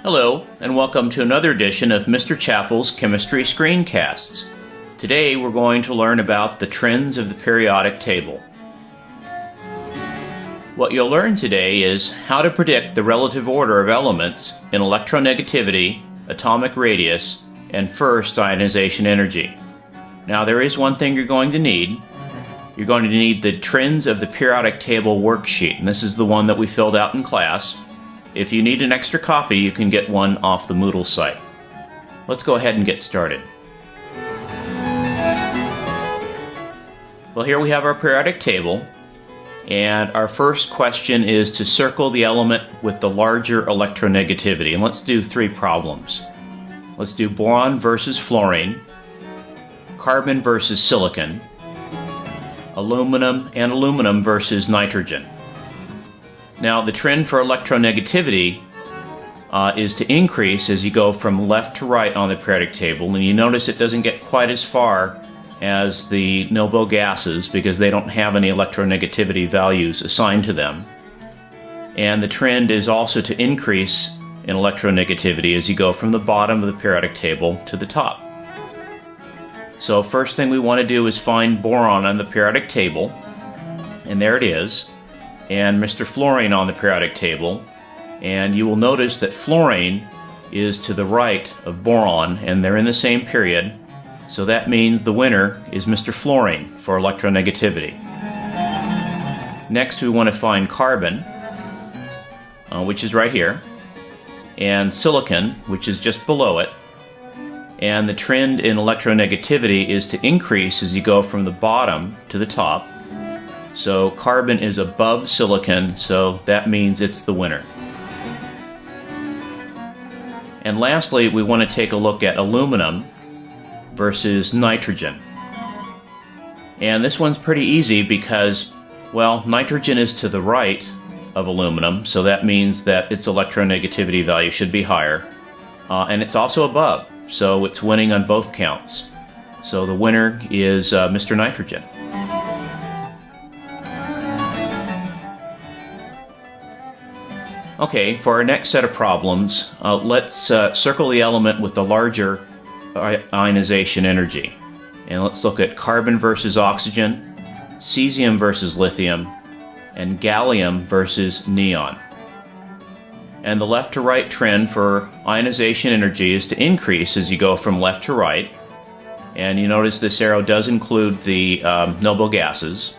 Hello, and welcome to another edition of Mr. Chappell's Chemistry Screencasts. Today we're going to learn about the trends of the periodic table. What you'll learn today is how to predict the relative order of elements in electronegativity, atomic radius, and first ionization energy. Now there is one thing you're going to need. You're going to need the trends of the periodic table worksheet, and this is the one that we filled out in class. If you need an extra copy, you can get one off the Moodle site. Let's go ahead and get started. Well, here we have our periodic table, and our first question is to circle the element with the larger electronegativity. And let's do three problems. Let's do boron versus fluorine, carbon versus silicon, aluminum versus nitrogen. Now, the trend for electronegativity is to increase as you go from left to right on the periodic table, and you notice it doesn't get quite as far as the noble gases because they don't have any electronegativity values assigned to them. And the trend is also to increase in electronegativity as you go from the bottom of the periodic table to the top. So first thing we want to do is find boron on the periodic table, and there it is, and Mr. Fluorine on the periodic table, and you will notice that fluorine is to the right of boron, and they're in the same period, so that means the winner is Mr. Fluorine for electronegativity. Next we want to find carbon, which is right here, and silicon, which is just below it, and the trend in electronegativity is to increase as you go from the bottom to the top. So carbon is above silicon, so that means it's the winner. And lastly, we want to take a look at aluminum versus nitrogen. And this one's pretty easy because, well, nitrogen is to the right of aluminum, so that means that its electronegativity value should be higher. And it's also above, so it's winning on both counts. So the winner is Mr. Nitrogen. Okay, for our next set of problems, let's circle the element with the larger ionization energy. And let's look at carbon versus oxygen, cesium versus lithium, and gallium versus neon. And the left to right trend for ionization energy is to increase as you go from left to right. And you notice this arrow does include the noble gases.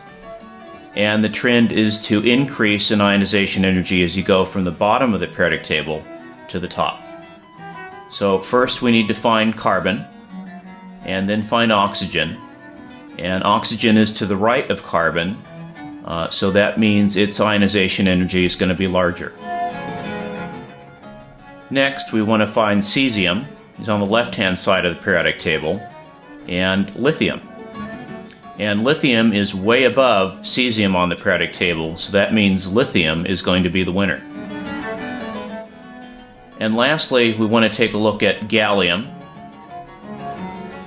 And the trend is to increase in ionization energy as you go from the bottom of the periodic table to the top. So first we need to find carbon, and then find oxygen. And oxygen is to the right of carbon, so that means its ionization energy is going to be larger. Next we want to find cesium, it's on the left-hand side of the periodic table, and lithium. And lithium is way above cesium on the periodic table, so that means lithium is going to be the winner. And lastly, we want to take a look at gallium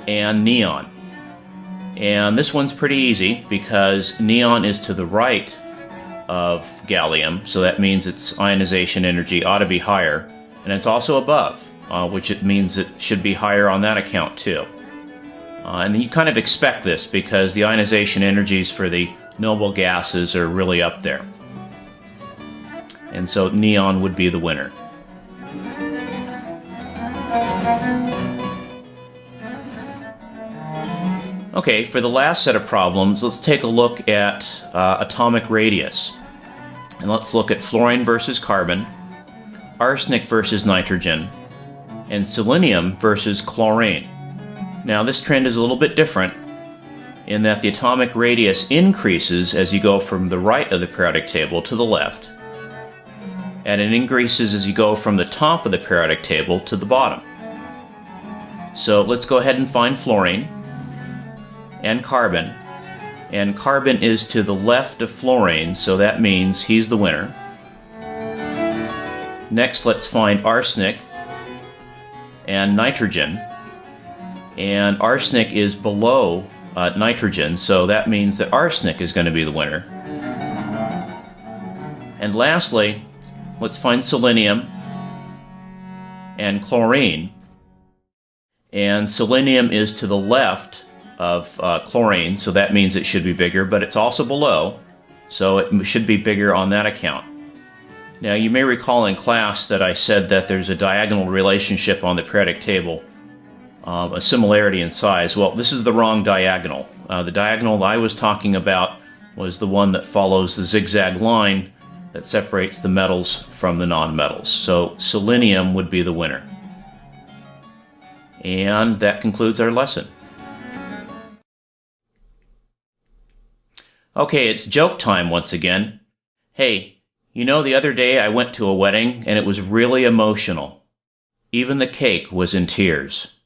and neon. And this one's pretty easy because neon is to the right of gallium, so that means its ionization energy ought to be higher. And it's also above, which it means it should be higher on that account too. And you kind of expect this because the ionization energies for the noble gases are really up there. And so neon would be the winner. Okay, for the last set of problems, let's take a look at atomic radius. And let's look at fluorine versus carbon, arsenic versus nitrogen, and selenium versus chlorine. Now this trend is a little bit different in that the atomic radius increases as you go from the right of the periodic table to the left, and it increases as you go from the top of the periodic table to the bottom. So let's go ahead and find fluorine and carbon is to the left of fluorine, so that means he's the winner. Next, let's find arsenic and nitrogen. And arsenic is below nitrogen, so that means that arsenic is going to be the winner. And lastly, let's find selenium and chlorine. And selenium is to the left of chlorine, so that means it should be bigger, but it's also below, so it should be bigger on that account. Now, you may recall in class that I said that there's a diagonal relationship on the periodic table, a similarity in size. Well, this is the wrong diagonal. The diagonal I was talking about was the one that follows the zigzag line that separates the metals from the nonmetals. So selenium would be the winner. And that concludes our lesson. Okay, it's joke time once again. Hey, you know, the other day I went to a wedding and it was really emotional. Even the cake was in tears.